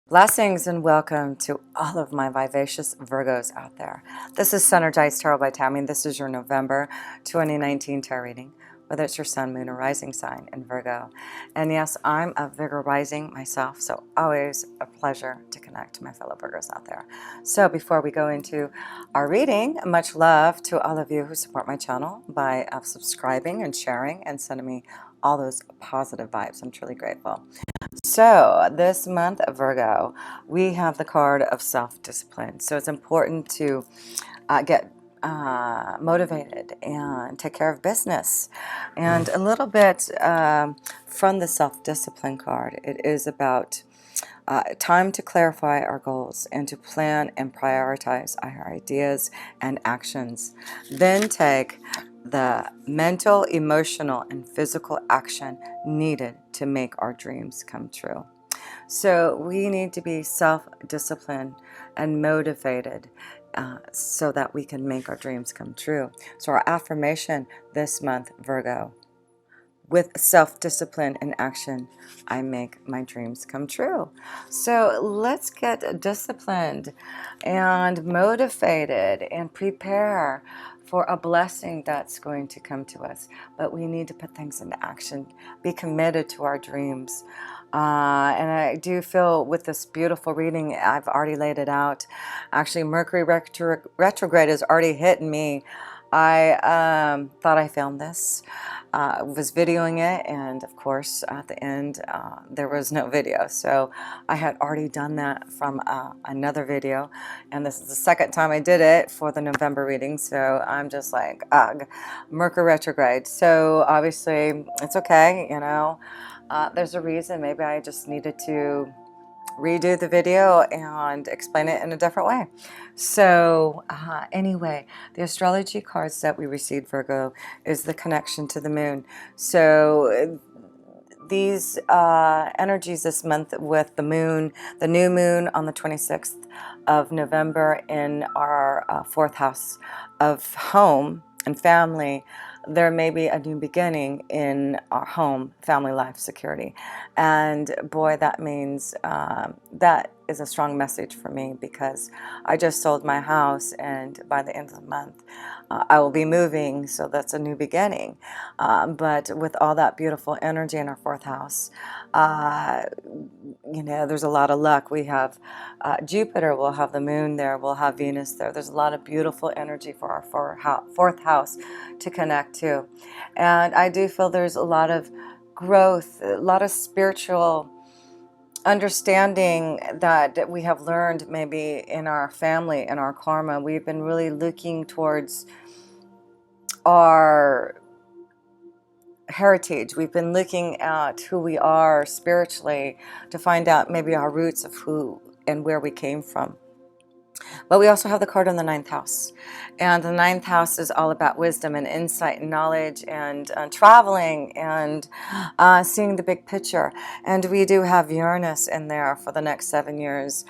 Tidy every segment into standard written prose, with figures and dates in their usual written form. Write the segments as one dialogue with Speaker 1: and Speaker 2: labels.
Speaker 1: Blessings and welcome to all of my vivacious Virgos out there. This is Synergized Tarot by Tammy. This is your November 2019 tarot reading, whether it's your sun, moon, or rising sign in Virgo. And yes, I'm a Virgo rising myself, so always a pleasure to connect to my fellow Virgos out there. So before we go into our reading, much love to all of you who support my channel by subscribing and sharing and sending me all those positive vibes. I'm truly grateful. So this month, Virgo, we have the card of self-discipline. So it's important to get motivated and take care of business. And a little bit from the self-discipline card, it is about time to clarify our goals and to plan and prioritize our ideas and actions. Then take the mental, emotional, and physical action needed to make our dreams come true. So we need to be self-disciplined and motivated so that we can make our dreams come true. So our affirmation this month, Virgo: with self-discipline and action, I make my dreams come true. So let's get disciplined and motivated and prepare for a blessing that's going to come to us. But we need to put things into action, be committed to our dreams. And I do feel with this beautiful reading, I've already laid it out. Actually, Mercury retrograde has already hit me. I thought I filmed this, was videoing it, and of course at the end there was no video. So I had already done that from another video, and this is the second time I did it for the November reading. So I'm just like, ugh, Mercury retrograde. So obviously it's okay, you know. There's a reason. Maybe I just needed to redo the video and explain it in a different way. So anyway, the astrology cards that we received, Virgo, is the connection to the moon. So these energies this month with the moon, the new moon on the 26th of November in our fourth house of home and family, there may be a new beginning in our home, family life, security. And boy, that means that is a strong message for me, because I just sold my house, and by the end of the month I will be moving, so that's a new beginning. But with all that beautiful energy in our fourth house, you know, there's a lot of luck. We have Jupiter, we'll have the moon there, we'll have Venus there. There's a lot of beautiful energy for our fourth house to connect to. And I do feel there's a lot of growth, a lot of spiritual understanding that we have learned maybe in our family, in our karma. We've been really looking towards our heritage. We've been looking at who we are spiritually to find out maybe our roots of who and where we came from. But we also have the card on the ninth house. And the ninth house is all about wisdom and insight and knowledge and traveling and seeing the big picture. And we do have Uranus in there for the next 7 years,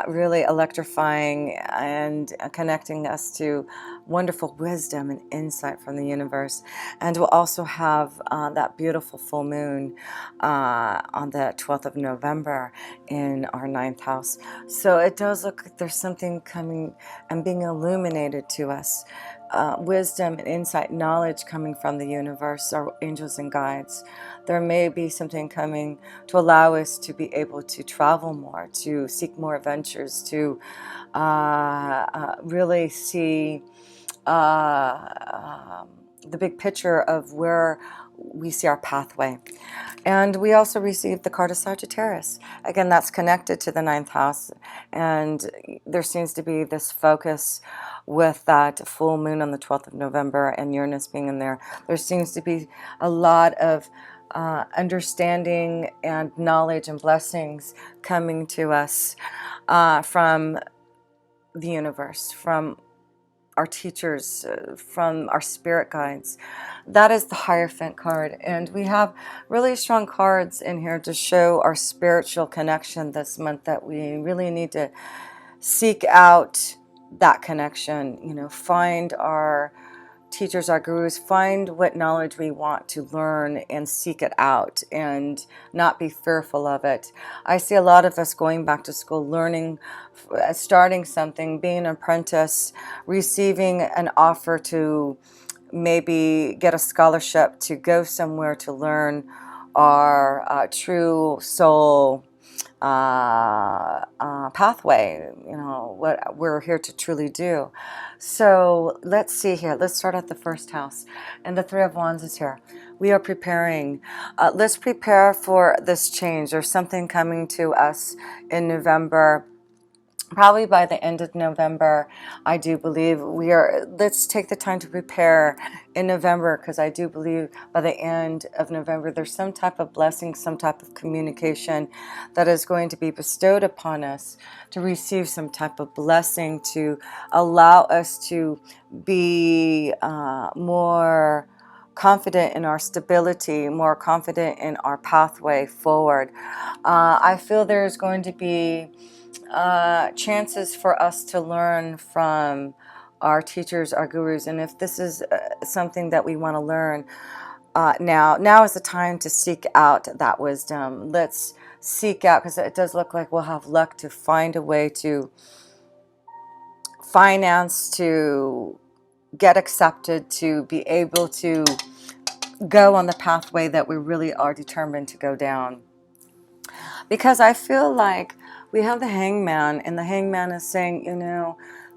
Speaker 1: really electrifying and connecting us to wonderful wisdom and insight from the universe. And we'll also have that beautiful full moon on the 12th of November in our ninth house. So it does look like there's something coming and being illuminated to us. Wisdom and insight, knowledge coming from the universe, our angels and guides. There may be something coming to allow us to be able to travel more, to seek more adventures, to really see the big picture of where we see our pathway. And we also received the card of Sagittarius. Again, that's connected to the ninth house, and there seems to be this focus with that full moon on the 12th of November and Uranus being in there. There seems to be a lot of understanding and knowledge and blessings coming to us from the universe, from our teachers, from our spirit guides. That is the Hierophant card, and we have really strong cards in here to show our spiritual connection this month, that we really need to seek out that connection, you know, find our teachers, our gurus, find what knowledge we want to learn and seek it out and not be fearful of it. I see a lot of us going back to school, learning, starting something, being an apprentice, receiving an offer to maybe get a scholarship to go somewhere to learn our true soul pathway, what we're here to truly do. So let's see here. Let's start at the first house. And the Three of Wands is here. We are preparing. Let's prepare for this change. There's something coming to us in November. Probably by the end of November, I do believe let's take the time to prepare in November, because I do believe by the end of November, there's some type of blessing, some type of communication that is going to be bestowed upon us to receive some type of blessing to allow us to be more confident in our stability, more confident in our pathway forward. I feel there's going to be chances for us to learn from our teachers, our gurus, and if this is something that we want to learn, now is the time to seek out that wisdom. Let's seek out, because it does look like we'll have luck to find a way to finance, to get accepted, to be able to go on the pathway that we really are determined to go down. Because I feel like we have the Hangman, and the Hangman is saying,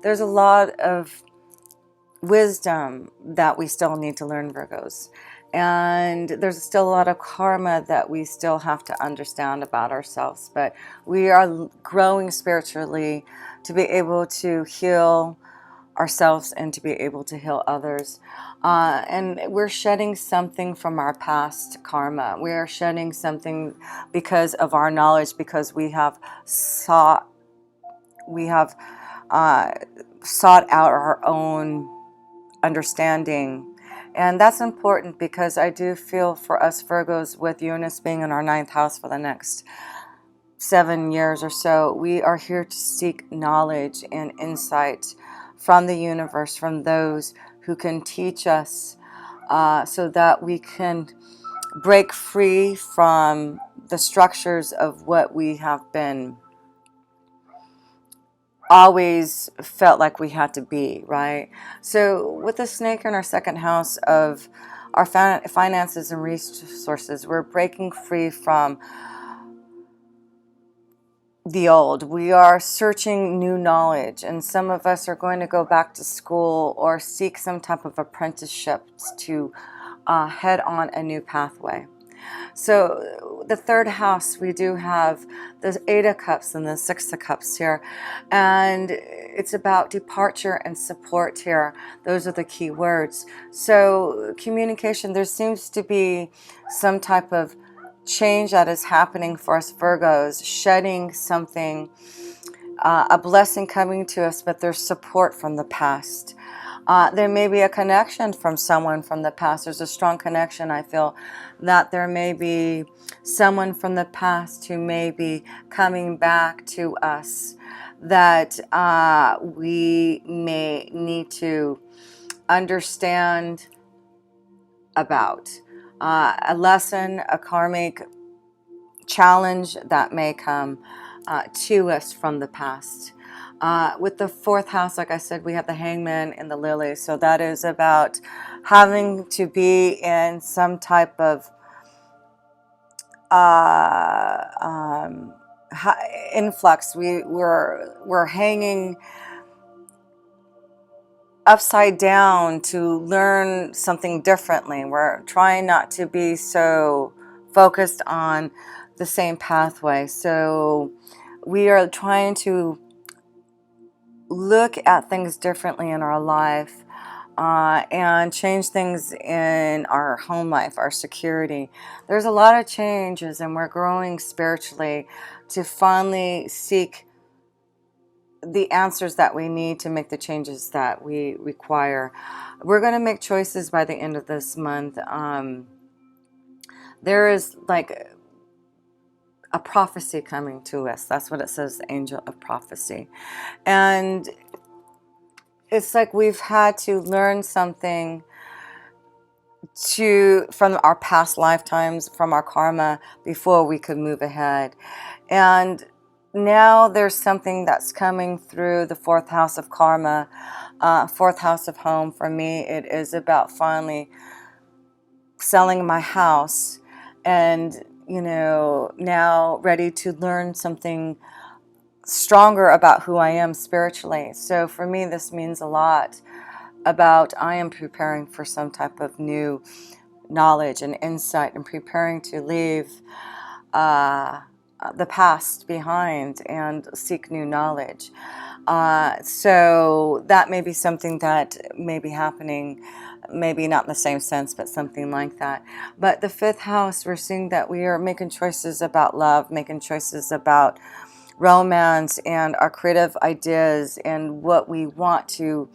Speaker 1: there's a lot of wisdom that we still need to learn, Virgos. And there's still a lot of karma that we still have to understand about ourselves. But we are growing spiritually to be able to heal ourselves and to be able to heal others. And we're shedding something from our past karma. We are shedding something because of our knowledge, because we have sought out our own understanding. And that's important, because I do feel for us Virgos, with Uranus being in our 9th house for the next 7 years or so, we are here to seek knowledge and insight from the universe, from those who can teach us, so that we can break free from the structures of what we have been always felt like we had to be, right? So with the snake in our 2nd house of our finances and resources, we're breaking free from the old. We are searching new knowledge, and some of us are going to go back to school or seek some type of apprenticeships to head on a new pathway. So the 3rd house, we do have the 8 of Cups and the 6 of Cups here, and it's about departure and support here. Those are the key words. So communication, there seems to be some type of change that is happening for us Virgos, shedding something, a blessing coming to us, but there's support from the past. There may be a connection from someone from the past. There's a strong connection. I feel that there may be someone from the past who may be coming back to us that we may need to understand about. A lesson, a karmic challenge that may come to us from the past. With the 4th house, like I said, we have the Hangman and the Lily. So that is about having to be in some type of influx. We're hanging upside down to learn something differently. We're trying not to be so focused on the same pathway. So we are trying to look at things differently in our life, and change things in our home life, our security. There's a lot of changes, and we're growing spiritually to finally seek the answers that we need to make the changes that we require. We're going to make choices by the end of this month. There is like a prophecy coming to us. That's what it says, the angel of prophecy. And it's like we've had to learn something from our past lifetimes, from our karma, before we could move ahead. And now there's something that's coming through the fourth house of karma, fourth house of home. For me, it is about finally selling my house and, now ready to learn something stronger about who I am spiritually. So for me, this means a lot about I am preparing for some type of new knowledge and insight and preparing to leave the past behind and seek new knowledge. So that may be something that may be happening, maybe not in the same sense, but something like that. But the fifth house, we're seeing that we are making choices about love, making choices about romance and our creative ideas and what we want to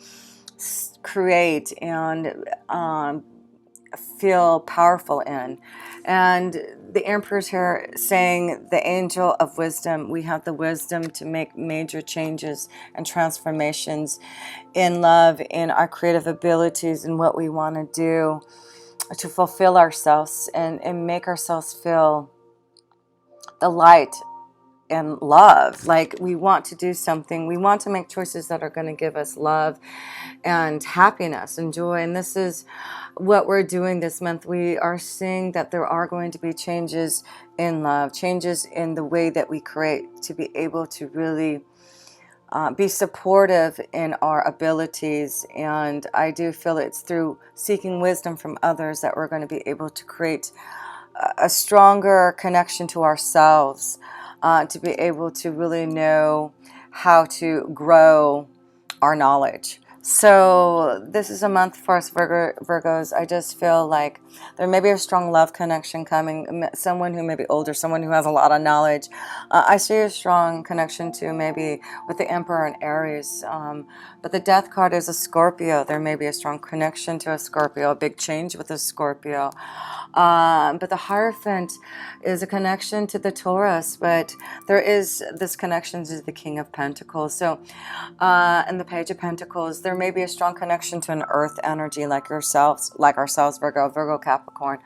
Speaker 1: create and feel powerful in. And the Emperor's here saying the angel of wisdom. We have the wisdom to make major changes and transformations in love, in our creative abilities, and what we want to do to fulfill ourselves and make ourselves feel the light and love. Like we want to do something. We want to make choices that are going to give us love and happiness and joy. And this is what we're doing this month. We are seeing that there are going to be changes in love, changes in the way that we create to be able to really be supportive in our abilities. And I do feel it's through seeking wisdom from others that we're going to be able to create a stronger connection to ourselves, to be able to really know how to grow our knowledge. So this is a month for us Virgos. I just feel like there may be a strong love connection coming, someone who may be older, someone who has a lot of knowledge. I see a strong connection to maybe with the Emperor and Aries, but the Death card is a Scorpio. There may be a strong connection to a Scorpio, a big change with a Scorpio. But the Hierophant is a connection to the Taurus, but there is this connection to the King of Pentacles. So, and the Page of Pentacles, there may be a strong connection to an earth energy like ourselves, Virgo, Capricorn,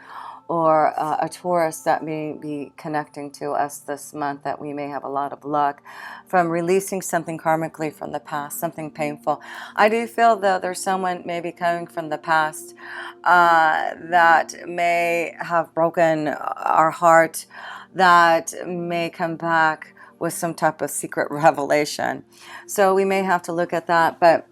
Speaker 1: or a Taurus that may be connecting to us this month, that we may have a lot of luck from releasing something karmically from the past, something painful. I do feel, though, there's someone maybe coming from the past that may have broken our heart, that may come back with some type of secret revelation. So we may have to look at that. But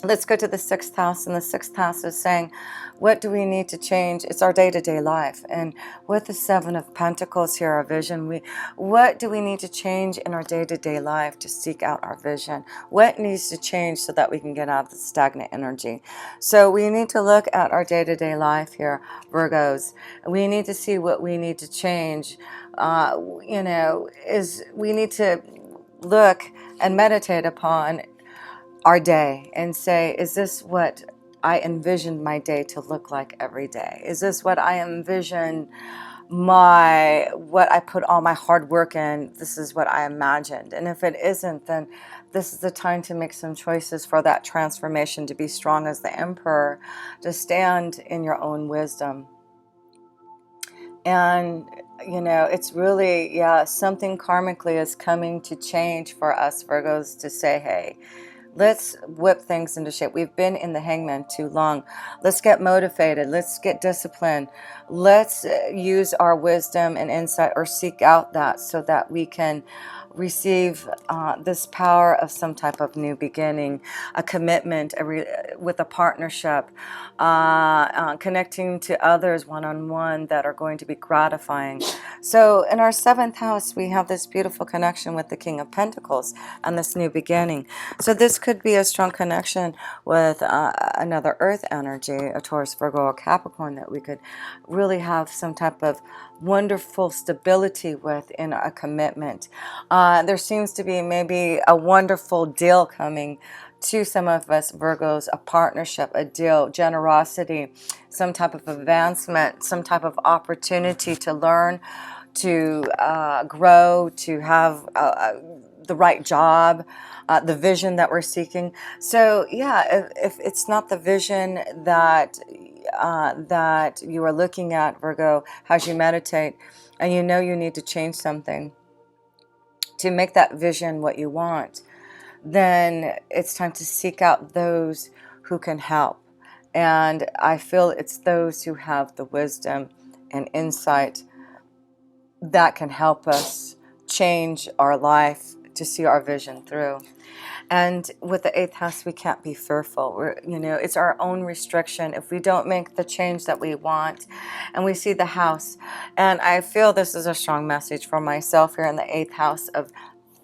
Speaker 1: let's go to the sixth house, and the sixth house is saying, what do we need to change? It's our day-to-day life. And with the Seven of Pentacles here, our vision, what do we need to change in our day-to-day life to seek out our vision? What needs to change so that we can get out of the stagnant energy? So we need to look at our day-to-day life here, Virgos. We need to see what we need to change. We need to look and meditate upon our day and say, is this what I envisioned my day to look like every day? Is this what I envisioned what I put all my hard work in? This is what I imagined. And if it isn't, then this is the time to make some choices for that transformation, to be strong as the Emperor, to stand in your own wisdom. And it's really, something karmically is coming to change for us Virgos, to say, hey, let's whip things into shape. We've been in the Hangman too long. Let's get motivated. Let's get disciplined. Let's use our wisdom and insight, or seek out that, so that we can receive this power of some type of new beginning, a commitment with a partnership, connecting to others one-on-one that are going to be gratifying. So in our seventh house, we have this beautiful connection with the King of Pentacles and this new beginning. So this could be a strong connection with another earth energy, a Taurus, Virgo, or Capricorn, that we could really have some type of wonderful stability with in a commitment. There seems to be maybe a wonderful deal coming to some of us Virgos, a partnership, a deal, generosity, some type of advancement, some type of opportunity to learn, to grow, to have the right job, the vision that we're seeking. So yeah, if it's not the vision that that you are looking at, Virgo, as you meditate, and you know you need to change something to make that vision what you want, then it's time to seek out those who can help. And I feel it's those who have the wisdom and insight that can help us change our life to see our vision through. And with the eighth house, we can't be fearful. It's our own restriction if we don't make the change that we want. And we see the house. And I feel this is a strong message for myself here in the eighth house of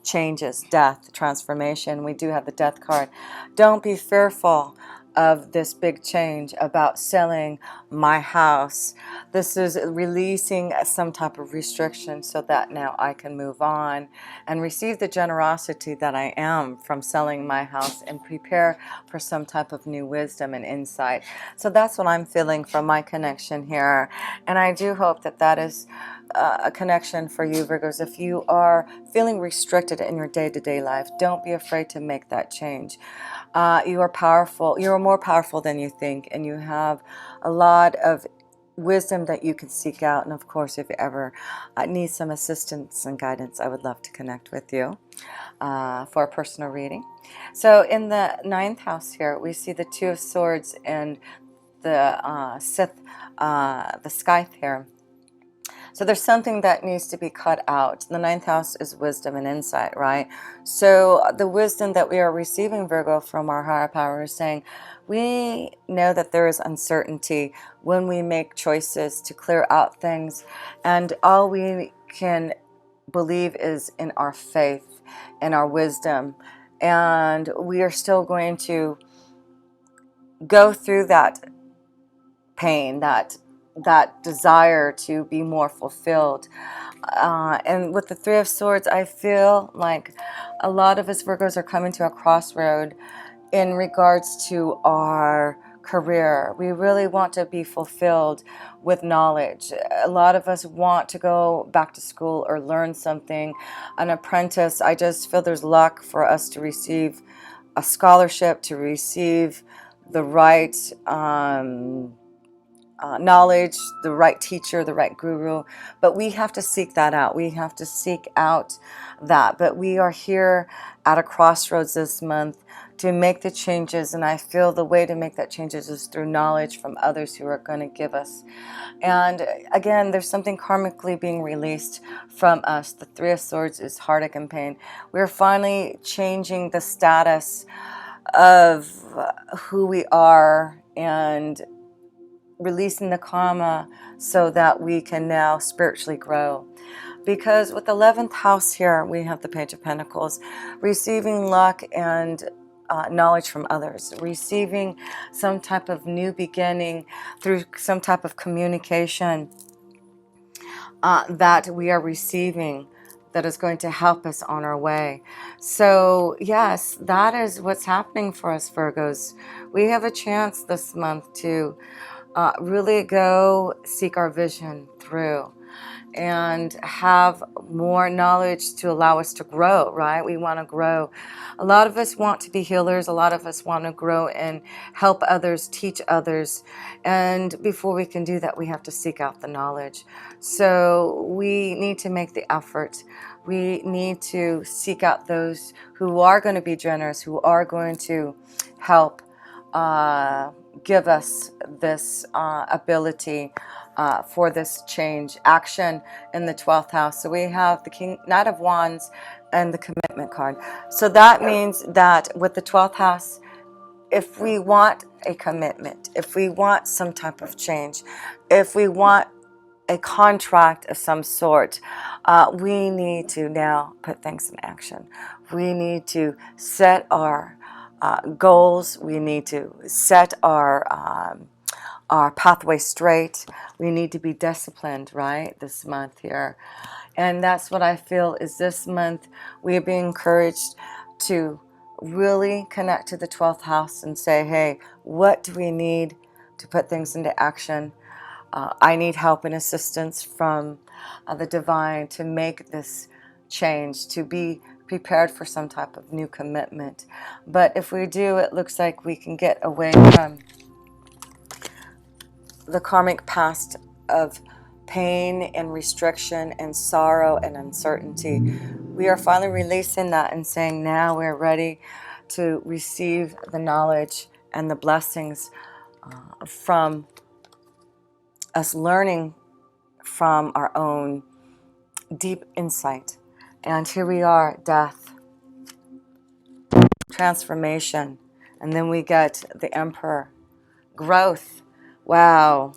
Speaker 1: changes, death, transformation. We do have the death card. Don't be fearful of this big change about selling my house. This is releasing some type of restriction so that now I can move on and receive the generosity that I am from selling my house and prepare for some type of new wisdom and insight. So that's what I'm feeling from my connection here. And I do hope that that is a connection for you, Virgos. If you are feeling restricted in your day-to-day life, don't be afraid to make that change. You are powerful. You are more powerful than you think, and you have a lot of wisdom that you can seek out. And of course, if you ever need some assistance and guidance, I would love to connect with you for a personal reading. So in the ninth house here, we see the Two of Swords and the Scythe, the Scythe here. So there's something that needs to be cut out. The ninth house is wisdom and insight, right? So the wisdom that we are receiving, Virgo, from our higher power is saying, we know that there is uncertainty when we make choices to clear out things. And all we can believe is in our faith and our wisdom. And we are still going to go through that pain, that desire to be more fulfilled. And with the Three of Swords, I feel like a lot of us Virgos are coming to a crossroad in regards to our career. We really want to be fulfilled with knowledge. A lot of us want to go back to school or learn something, an apprentice. I just feel there's luck for us to receive a scholarship, to receive the right knowledge, the right teacher, the right guru. But we have to seek that out. We have to seek out that. But we are here at a crossroads this month to make the changes. And I feel the way to make that changes is through knowledge from others who are going to give us. And again, there's something karmically being released from us. The Three of Swords is heartache and pain. We're finally changing the status of who we are and releasing the karma so that we can now spiritually grow. Because with the 11th house here, we have the Page of Pentacles, receiving luck and knowledge from others, receiving some type of new beginning through some type of communication that we are receiving that is going to help us on our way. So yes, that is what's happening for us Virgos. We have a chance this month to really go seek our vision through and have more knowledge to allow us to grow, right? We want to grow. A lot of us want to be healers. A lot of us want to grow and help others, teach others. And before we can do that, we have to seek out the knowledge. So we need to make the effort. We need to seek out those who are going to be generous, who are going to help give us this ability for this change, action in the 12th house. So we have the Knight of Wands and the Commitment card. So that means that with the 12th house, if we want a commitment, if we want some type of change, if we want a contract of some sort, we need to now put things in action. We need to set our goals. We need to set our pathway straight. We need to be disciplined, right, this month here. And that's what I feel is this month we are being encouraged to really connect to the 12th house and say, hey, what do we need to put things into action? I need help and assistance from the divine to make this change, to be prepared for some type of new commitment. But if we do, it looks like we can get away from the karmic past of pain and restriction and sorrow and uncertainty. We are finally releasing that and saying now we're ready to receive the knowledge and the blessings from us learning from our own deep insight. And here we are, death, transformation, and then we get the Emperor, growth. Wow.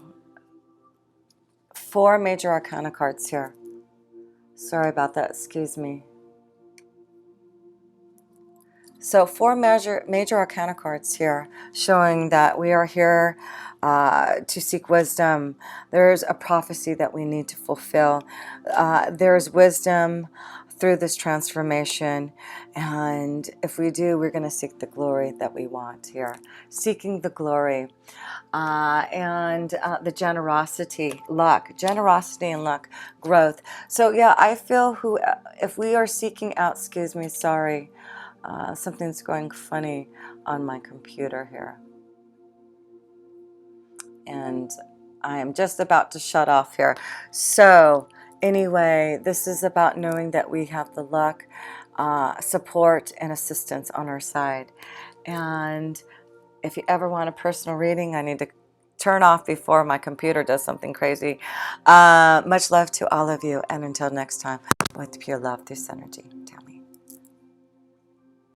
Speaker 1: 4 major arcana cards here. Sorry about that, excuse me. So 4 major arcana cards here, showing that we are here to seek wisdom. There's a prophecy that we need to fulfill. There's wisdom through this transformation, and if we do, we're going to seek the glory that we want here. Seeking the glory. And the generosity, luck, generosity and luck, growth. So yeah, I feel if we are seeking out, excuse me, sorry, something's going funny on my computer here. And I am just about to shut off here. So anyway, this is about knowing that we have the luck, support, and assistance on our side. And if you ever want a personal reading, I need to turn off before my computer does something crazy. Much love to all of you, and until next time, with pure love through Synergy.